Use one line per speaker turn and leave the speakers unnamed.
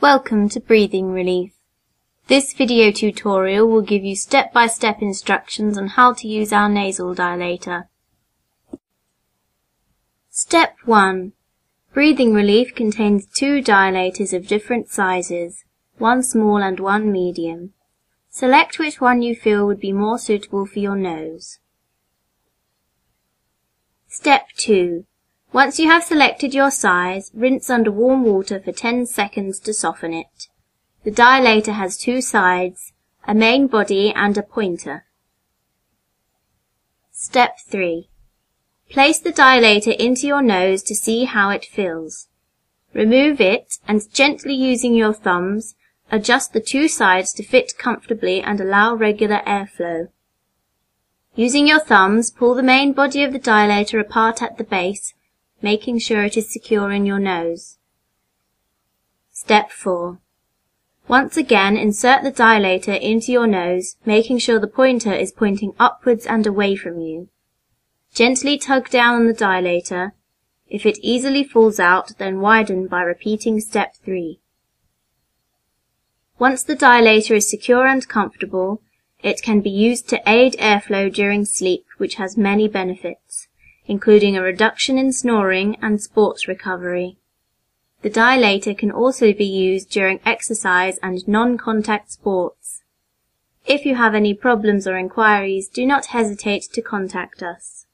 Welcome to Breathing Relief. This video tutorial will give you step-by-step instructions on how to use our nasal dilator. Step 1. Breathing Relief contains two dilators of different sizes, one small and one medium. Select which one you feel would be more suitable for your nose. Step 2. Once you have selected your size, rinse under warm water for 10 seconds to soften it. The dilator has two sides, a main body and a pointer. Step 3. Place the dilator into your nose to see how it feels. Remove it and gently using your thumbs, adjust the two sides to fit comfortably and allow regular airflow. Using your thumbs, pull the main body of the dilator apart at the base, making sure it is secure in your nose. Step 4. Once again, insert the dilator into your nose, making sure the pointer is pointing upwards and away from you. Gently tug down on the dilator. If it easily falls out, then widen by repeating step 3. Once the dilator is secure and comfortable, it can be used to aid airflow during sleep, which has many benefits, including a reduction in snoring and sports recovery. The dilator can also be used during exercise and non-contact sports. If you have any problems or inquiries, do not hesitate to contact us.